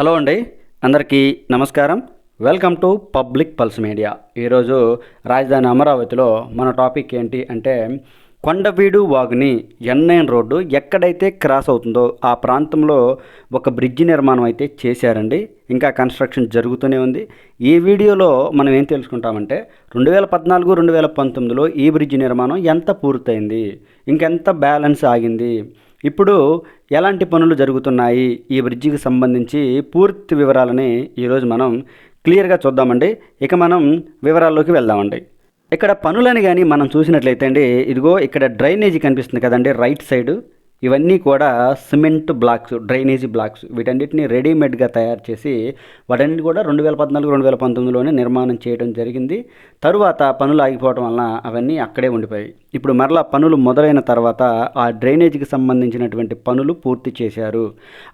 Hello అండి, అందరికీ నమస్కారం. Welcome to public pulse media. ఈరోజు రాజధాని అమరావతిలో మన టాపిక్ ఏంటి అంటే కొండవీడు వాగుని N9 రోడ్డు ఎక్కడైతే క్రాస్ అవుతుందో ఆ ప్రాంతంలో ఒక బ్రిడ్జి నిర్మాణం అయితే చేశారండి. ఇంకా కన్స్ట్రక్షన్ జరుగుతూనే ఉంది. ఈ వీడియోలో మనం ఏం తెలుసుకుంటామంటే 2014, 2019లో ఈ బ్రిడ్జి నిర్మాణం ఎంత పూర్తయింది, ఇంకెంత బ్యాలెన్స్ ఆగింది, ఇప్పుడు ఎలాంటి పనులు జరుగుతున్నాయి, ఈ బ్రిడ్జికి సంబంధించి పూర్తి వివరాలని ఈరోజు మనం క్లియర్గా చూద్దామండి. ఇక మనం వివరాల్లోకి వెళ్దామండి. ఇక్కడ పనులని కానీ మనం చూసినట్లయితే అండి, ఇదిగో ఇక్కడ డ్రైనేజీ కనిపిస్తుంది కదండి రైట్ సైడ్. ఇవన్నీ కూడా సిమెంట్ బ్లాక్స్, డ్రైనేజీ బ్లాక్స్, వీటన్నిటిని రెడీమేడ్గా తయారు చేసి వాటన్నిటి కూడా 2014, 2019లోనే నిర్మాణం చేయడం జరిగింది. తరువాత పనులు ఆగిపోవడం వలన అవన్నీ అక్కడే ఉండిపోయాయి. ఇప్పుడు మరలా పనులు మొదలైన తర్వాత ఆ డ్రైనేజీకి సంబంధించినటువంటి పనులు పూర్తి చేశారు.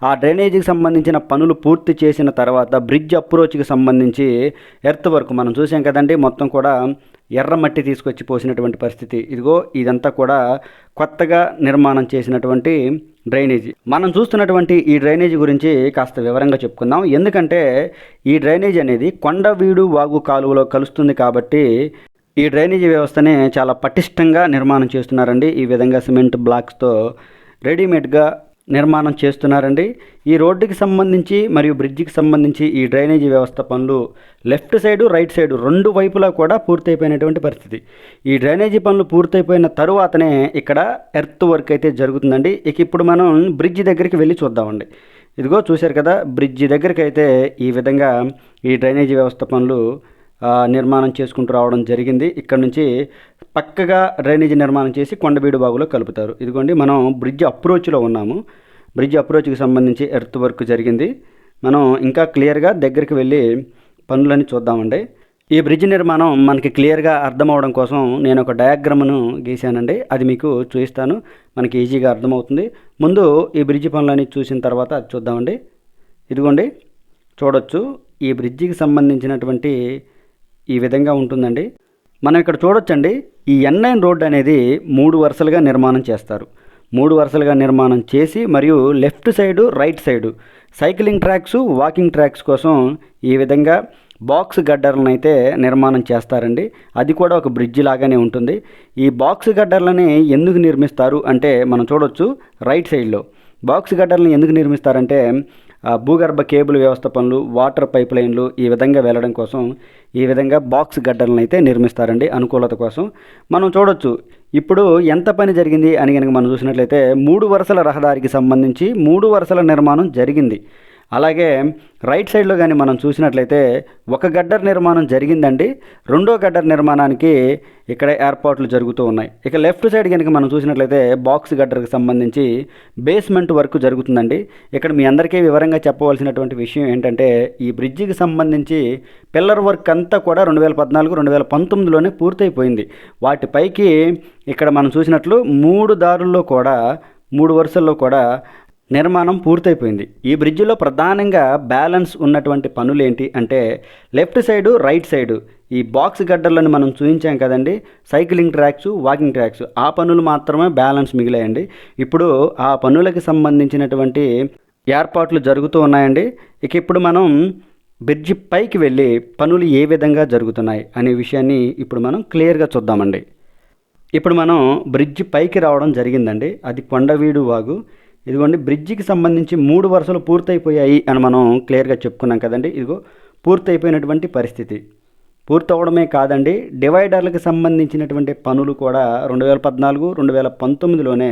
ఆ డ్రైనేజీకి సంబంధించిన పనులు పూర్తి చేసిన తర్వాత బ్రిడ్జ్ అప్రోచ్కి సంబంధించి ఎర్త్ వర్క్ మనం చూసాం కదండి. మొత్తం కూడా ఎర్రమట్టి తీసుకొచ్చి పోసినటువంటి పరిస్థితి. ఇదిగో ఇదంతా కూడా కొత్తగా నిర్మాణం చేసినటువంటి డ్రైనేజీ. మనం చూస్తున్నటువంటి ఈ డ్రైనేజీ గురించి కాస్త వివరంగా చెప్పుకుందాం. ఎందుకంటే ఈ డ్రైనేజీ అనేది కొండవీడు వాగు కాలువలో కలుస్తుంది కాబట్టి ఈ డ్రైనేజీ వ్యవస్థని చాలా పటిష్టంగా నిర్మాణం చేస్తున్నారండి. ఈ విధంగా సిమెంట్ బ్లాక్స్తో రెడీమేడ్గా నిర్మాణం చేస్తున్నారండి. ఈ రోడ్డుకి సంబంధించి మరియు బ్రిడ్జికి సంబంధించి ఈ డ్రైనేజీ వ్యవస్థ పనులు లెఫ్ట్ సైడు రైట్ సైడు రెండు వైపులా కూడా పూర్తయిపోయినటువంటి పరిస్థితి. ఈ డ్రైనేజీ పనులు పూర్తయిపోయిన తరువాతనే ఇక్కడ ఎర్త్ వర్క్ అయితే జరుగుతుందండి. ఇక ఇప్పుడు మనం బ్రిడ్జి దగ్గరికి వెళ్ళి చూద్దామండి. ఇదిగో చూశారు కదా, బ్రిడ్జి దగ్గరికి అయితే ఈ విధంగా ఈ డ్రైనేజీ వ్యవస్థ పనులు నిర్మాణం చేసుకుంటూ రావడం జరిగింది. ఇక్కడ నుంచి పక్కగా డ్రైనేజీ నిర్మాణం చేసి కొండవీడు బాగులో కలుపుతారు. ఇదిగోండి మనం బ్రిడ్జ్ అప్రోచ్లో ఉన్నాము. బ్రిడ్జ్ అప్రోచ్కి సంబంధించి ఎర్త్ వర్క్ జరిగింది. మనం ఇంకా క్లియర్గా దగ్గరికి వెళ్ళి పనులని చూద్దామండి. ఈ బ్రిడ్జ్ నిర్మాణం మనకి క్లియర్గా అర్థమవడం కోసం నేను ఒక డయాగ్రామ్ను గీశానండి. అది మీకు చూపిస్తాను, మనకి ఈజీగా అర్థమవుతుంది. ముందు ఈ బ్రిడ్జ్ పనులని చూసిన తర్వాత అది చూద్దామండి. ఇదిగోండి చూడొచ్చు, ఈ బ్రిడ్జికి సంబంధించినటువంటి ఈ విధంగా ఉంటుందండి. మనం ఇక్కడ చూడొచ్చండి, ఈ N9 రోడ్డు అనేది 3 వరుసలుగా నిర్మాణం చేస్తారు. 3 వరుసలుగా నిర్మాణం చేసి మరియు left side right side cycling tracks, walking tracks కోసం ఈ విధంగా బాక్స్ గడ్డర్లను అయితే నిర్మాణం చేస్తారండి. అది కూడా ఒక బ్రిడ్జి లాగానే ఉంటుంది. ఈ బాక్స్ గడ్డర్లని ఎందుకు నిర్మిస్తారు అంటే మనం చూడొచ్చు రైట్ సైడ్లో బాక్స్ గడ్డర్లను ఎందుకు నిర్మిస్తారంటే భూగర్భ కేబుల్ వ్యవస్థ పనులు, వాటర్ పైప్ లైన్లు ఈ విధంగా వెళ్ళడం కోసం ఈ విధంగా బాక్స్ గడ్డలను అయితే నిర్మిస్తారండి, అనుకూలత కోసం. మనం చూడొచ్చు ఇప్పుడు ఎంత పని జరిగింది అని కనుక మనం చూసినట్లయితే 3 వరుసల రహదారికి సంబంధించి 3 వరుసల నిర్మాణం జరిగింది. అలాగే రైట్ సైడ్లో కానీ మనం చూసినట్లయితే ఒక గడ్డర్ నిర్మాణం జరిగిందండి. రెండో గడ్డర్ నిర్మాణానికి ఇక్కడ ఏర్పాట్లు జరుగుతూ ఉన్నాయి. ఇక లెఫ్ట్ సైడ్ కనుక మనం చూసినట్లయితే బాక్స్ గడ్డర్కి సంబంధించి బేస్మెంట్ వర్క్ జరుగుతుందండి. ఇక్కడ మీ అందరికీ వివరంగా చెప్పవలసినటువంటి విషయం ఏంటంటే ఈ బ్రిడ్జికి సంబంధించి పిల్లర్ వర్క్ అంతా కూడా 2014, 2019లోనే పూర్తయిపోయింది. వాటిపైకి ఇక్కడ మనం చూసినట్లు 3 దారుల్లో కూడా 3 వరుసల్లో కూడా నిర్మాణం పూర్తయిపోయింది. ఈ బ్రిడ్జిలో ప్రధానంగా బ్యాలెన్స్ ఉన్నటువంటి పనులు ఏంటి అంటే లెఫ్ట్ సైడు రైట్ సైడు ఈ బాక్స్ గడ్డర్లను మనం చూపించాం కదండి, సైక్లింగ్ ట్రాక్స్, వాకింగ్ ట్రాక్స్, ఆ పనులు మాత్రమే బ్యాలెన్స్ మిగిలాయండి. ఇప్పుడు ఆ పనులకు సంబంధించినటువంటి ఏర్పాట్లు జరుగుతూ ఉన్నాయండి. ఇక ఇప్పుడు మనం బ్రిడ్జి పైకి వెళ్ళి పనులు ఏ విధంగా జరుగుతున్నాయి అనే విషయాన్ని ఇప్పుడు మనం క్లియర్గా చూద్దామండి. ఇప్పుడు మనం బ్రిడ్జి పైకి రావడం జరిగిందండి. అది కొండవీడు వాగు. ఇదిగోండి బ్రిడ్జికి సంబంధించి 3 వరుసలు పూర్తయిపోయాయి అని మనం క్లియర్గా చెప్పుకున్నాం కదండి. ఇదిగో పూర్తయిపోయినటువంటి పరిస్థితి. పూర్తవడమే కాదండి, డివైడర్లకు సంబంధించినటువంటి పనులు కూడా 2014, 2019లోనే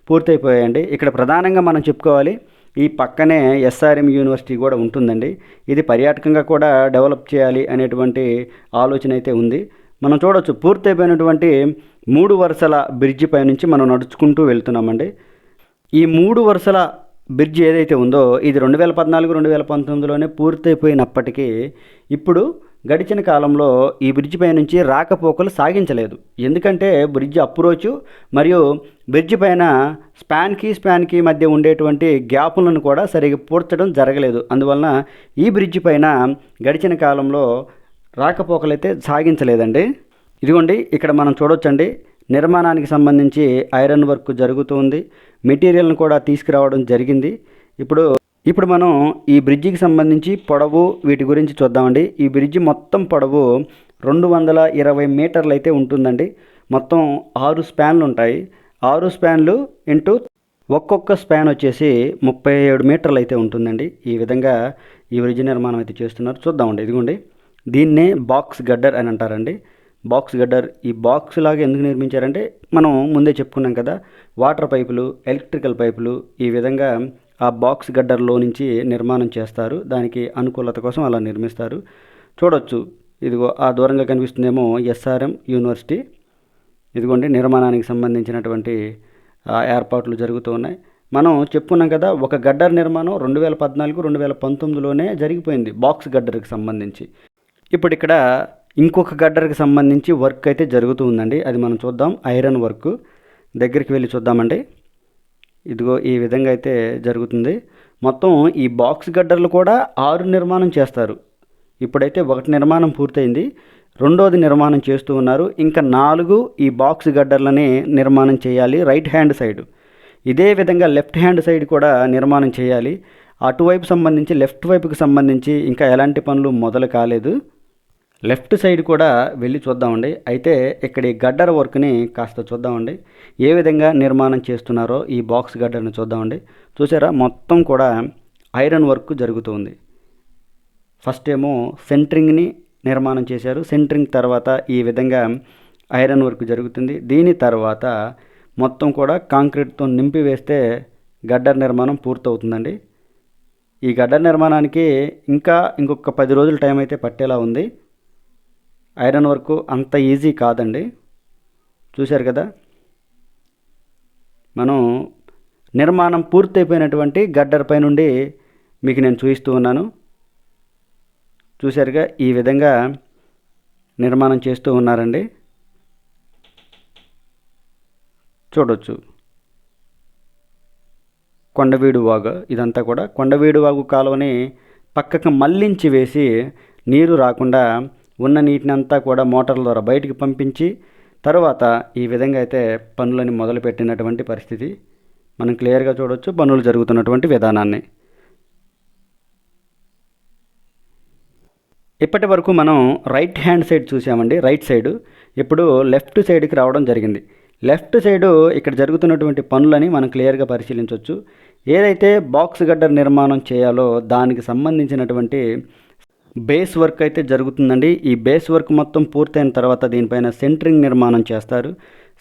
పూర్తయిపోయాయండి. ఇక్కడ ప్రధానంగా మనం చెప్పుకోవాలి, ఈ పక్కనే SRM యూనివర్సిటీ కూడా ఉంటుందండి. ఇది పర్యాటకంగా కూడా డెవలప్ చేయాలి అనేటువంటి ఆలోచన అయితే ఉంది. మనం చూడవచ్చు పూర్తయిపోయినటువంటి 3 వరుసల బ్రిడ్జి పై నుంచి మనం నడుచుకుంటూ వెళ్తున్నామండి. ఈ 3 వరుసల బ్రిడ్జ్ ఏదైతే ఉందో ఇది 2014, 2019లోనే పూర్తయిపోయినప్పటికీ ఇప్పుడు గడిచిన కాలంలో ఈ బ్రిడ్జి పై నుంచి రాకపోకలు సాగించలేదు. ఎందుకంటే బ్రిడ్జ్ అప్రోచ్ మరియు బ్రిడ్జి పైన స్పాన్కి మధ్య ఉండేటువంటి గ్యాపులను కూడా సరిగ్గా పూడ్చడం జరగలేదు. అందువలన ఈ బ్రిడ్జి పైన గడిచిన కాలంలో రాకపోకలైతే సాగించలేదండి. ఇదిగోండి ఇక్కడ మనం చూడొచ్చండి, నిర్మాణానికి సంబంధించి ఐరన్ వర్క్ జరుగుతుంది. మెటీరియల్ను కూడా తీసుకురావడం జరిగింది. ఇప్పుడు ఇప్పుడు మనం ఈ బ్రిడ్జికి సంబంధించి పొడవు వీటి గురించి చూద్దామండి. ఈ బ్రిడ్జి మొత్తం పొడవు 220 మీటర్లు అయితే ఉంటుందండి. మొత్తం 6 స్పాన్లు ఉంటాయి. 6 స్పాన్లు ఇంటూ ఒక్కొక్క స్పాన్ వచ్చేసి 37 మీటర్లు అయితే ఉంటుందండి. ఈ విధంగా ఈ బ్రిడ్జి నిర్మాణం అయితే చేస్తున్నారు. చూద్దామండి. ఇదిగోండి, దీన్నే బాక్స్ గడ్డర్ అని అంటారండి. బాక్స్ గడ్డర్ ఈ బాక్స్ లాగా ఎందుకు నిర్మించారంటే, మనం ముందే చెప్పుకున్నాం కదా, వాటర్ పైపులు, ఎలక్ట్రికల్ పైపులు ఈ విధంగా ఆ బాక్స్ గడ్డర్లో నుంచి నిర్మాణం చేస్తారు. దానికి అనుకూలత కోసం అలా నిర్మిస్తారు. చూడొచ్చు, ఇదిగో ఆ దూరంగా కనిపిస్తుందేమో ఎస్ఆర్ఎం యూనివర్సిటీ. ఇదిగోండి, నిర్మాణానికి సంబంధించినటువంటి ఏర్పాట్లు జరుగుతూ ఉన్నాయి. మనం చెప్పుకున్నాం కదా, ఒక గడ్డర్ నిర్మాణం 2014, 2019లోనే జరిగిపోయింది బాక్స్ గడ్డర్కి సంబంధించి. ఇప్పుడు ఇక్కడ ఇంకొక గడ్డర్కి సంబంధించి వర్క్ అయితే జరుగుతూ ఉందండి. అది మనం చూద్దాం. ఐరన్ వర్క్ దగ్గరికి వెళ్ళి చూద్దామండి. ఇదిగో ఈ విధంగా అయితే జరుగుతుంది. మొత్తం ఈ బాక్స్ గడ్డర్లు కూడా 6 నిర్మాణం చేస్తారు. ఇప్పుడైతే 1 నిర్మాణం పూర్తయింది, 2వది నిర్మాణం చేస్తూ ఉన్నారు. ఇంకా 4 ఈ బాక్స్ గడ్డర్లని నిర్మాణం చేయాలి రైట్ హ్యాండ్ సైడ్. ఇదే విధంగా లెఫ్ట్ హ్యాండ్ సైడ్ కూడా నిర్మాణం చేయాలి. అటువైపు సంబంధించి లెఫ్ట్ వైపుకి సంబంధించి ఇంకా ఎలాంటి పనులు మొదలు కాలేదు. లెఫ్ట్ సైడ్ కూడా వెళ్ళి చూద్దామండి. అయితే ఇక్కడ ఈ గడ్డర్ వర్క్ని కాస్త చూద్దామండి, ఏ విధంగా నిర్మాణం చేస్తున్నారో ఈ బాక్స్ గడ్డర్ని చూద్దామండి. చూసారా, మొత్తం కూడా ఐరన్ వర్క్ జరుగుతుంది. ఫస్ట్ ఏమో సెంట్రింగ్ని నిర్మాణం చేశారు. సెంట్రింగ్ తర్వాత ఈ విధంగా ఐరన్ వర్క్ జరుగుతుంది. దీని తర్వాత మొత్తం కూడా కాంక్రీట్తో నింపి వేస్తే గడ్డర్ నిర్మాణం పూర్తవుతుందండి. ఈ గడ్డర్ నిర్మాణానికి ఇంకొక 10 రోజులు టైం అయితే పట్టేలా ఉంది. ఐరన్ వర్క్ అంత ఈజీ కాదండి. చూశారు కదా, మనం నిర్మాణం పూర్తయిపోయినటువంటి గడ్డర్ పై నుండి మీకు నేను చూపిస్తూ ఉన్నాను. చూశారుగా, ఈ విధంగా నిర్మాణం చేస్తూ ఉన్నారండి. చూడొచ్చు, కొండవీడు వాగు. ఇదంతా కూడా కొండవీడు వాగు కాలువని పక్కకు మళ్లించి వేసి నీరు రాకుండా ఉన్న నీటిని అంతా కూడా మోటార్ల ద్వారా బయటికి పంపించి తర్వాత ఈ విధంగా అయితే పనులని మొదలుపెట్టినటువంటి పరిస్థితి మనం క్లియర్గా చూడవచ్చు, పనులు జరుగుతున్నటువంటి విధానాన్ని. ఇప్పటి వరకు మనం రైట్ హ్యాండ్ సైడ్ చూసామండి, రైట్ సైడు. ఇప్పుడు లెఫ్ట్ సైడ్కి రావడం జరిగింది. లెఫ్ట్ సైడు ఇక్కడ జరుగుతున్నటువంటి పనులని మనం క్లియర్గా పరిశీలించవచ్చు. ఏదైతే బాక్స్ గడ్డర్ నిర్మాణం చేయాలో దానికి సంబంధించినటువంటి బేస్ వర్క్ అయితే జరుగుతుందండి. ఈ బేస్ వర్క్ మొత్తం పూర్తయిన తర్వాత దీనిపైన సెంట్రింగ్ నిర్మాణం చేస్తారు.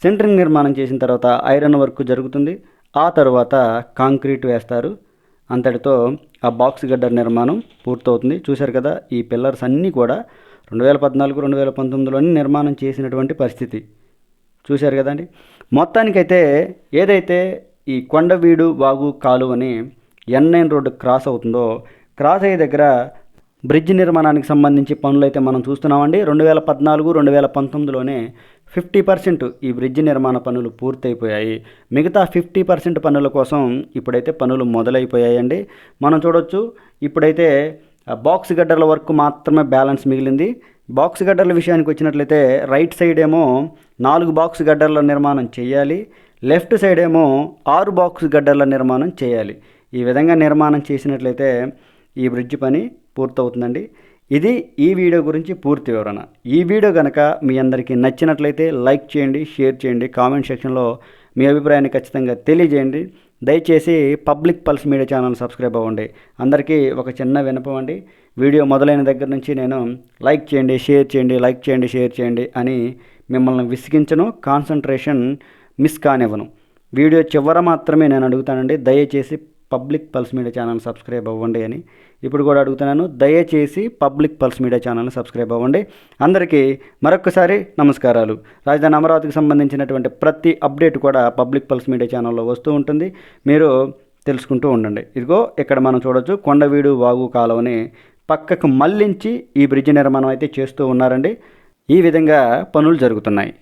సెంట్రింగ్ నిర్మాణం చేసిన తర్వాత ఐరన్ వర్క్ జరుగుతుంది. ఆ తర్వాత కాంక్రీట్ వేస్తారు. అంతటితో ఆ బాక్స్ గడ్డర్ నిర్మాణం పూర్తవుతుంది. చూశారు కదా, ఈ పిల్లర్స్ అన్నీ కూడా 2014, 2019లోనే నిర్మాణం చేసినటువంటి పరిస్థితి. చూశారు కదండి. మొత్తానికైతే ఏదైతే ఈ కొండవీడు వాగు కాలువని N9 రోడ్డు క్రాస్ అవుతుందో, క్రాస్ అయ్యే దగ్గర బ్రిడ్జ్ నిర్మాణానికి సంబంధించి పనులు అయితే మనం చూస్తున్నామండి. 2014, 2019లోనే 50% ఈ బ్రిడ్జ్ నిర్మాణ పనులు పూర్తయిపోయాయి. మిగతా 50% పనుల కోసం ఇప్పుడైతే పనులు మొదలైపోయాయండి. మనం చూడొచ్చు, ఇప్పుడైతే బాక్స్ గడ్డర్ల వర్క్ మాత్రమే బ్యాలెన్స్ మిగిలింది. బాక్స్ గడ్డర్ల విషయానికి వచ్చినట్లయితే రైట్ సైడ్ ఏమో 4 బాక్స్ గడ్డర్ల నిర్మాణం చేయాలి, లెఫ్ట్ సైడ్ ఏమో 6 బాక్స్ గడ్డర్ల నిర్మాణం చేయాలి. ఈ విధంగా నిర్మాణం చేసినట్లయితే ఈ బ్రిడ్జ్ పని పూర్తవుతుందండి. ఇది ఈ వీడియో గురించి పూర్తి వివరణ. ఈ వీడియో కనుక మీ అందరికీ నచ్చినట్లయితే లైక్ చేయండి, షేర్ చేయండి, కామెంట్ సెక్షన్లో మీ అభిప్రాయాన్ని ఖచ్చితంగా తెలియజేయండి. దయచేసి public pulse media channel subscribe అవ్వండి. అందరికీ ఒక చిన్న విన్నపం అండి, వీడియో మొదలైన దగ్గర నుంచి నేను లైక్ చేయండి, షేర్ చేయండి, లైక్ చేయండి, షేర్ చేయండి అని మిమ్మల్ని విసిగించను, కాన్సన్ట్రేషన్ మిస్ కానివ్వను. వీడియో చివర మాత్రమే నేను అడుగుతానండి, దయచేసి public pulse media channel subscribe అవ్వండి అని. ఇప్పుడు కూడా అడుగుతున్నాను, దయచేసి పబ్లిక్ పల్స్ మీడియా ఛానల్ని సబ్స్క్రైబ్ అవ్వండి. అందరికీ మరొకసారి నమస్కారాలు. రాజధాని అమరావతికి సంబంధించినటువంటి ప్రతి అప్డేట్ కూడా పబ్లిక్ పల్స్ మీడియా ఛానల్లో వస్తూ ఉంటుంది, మీరు తెలుసుకుంటూ ఉండండి. ఇదిగో ఇక్కడ మనం చూడొచ్చు, కొండవీడు వాగు కాలువని పక్కకు మళ్లించి ఈ బ్రిడ్జ్ నిర్మాణం అయితే చేస్తూ ఉన్నారండి. ఈ విధంగా పనులు జరుగుతున్నాయి.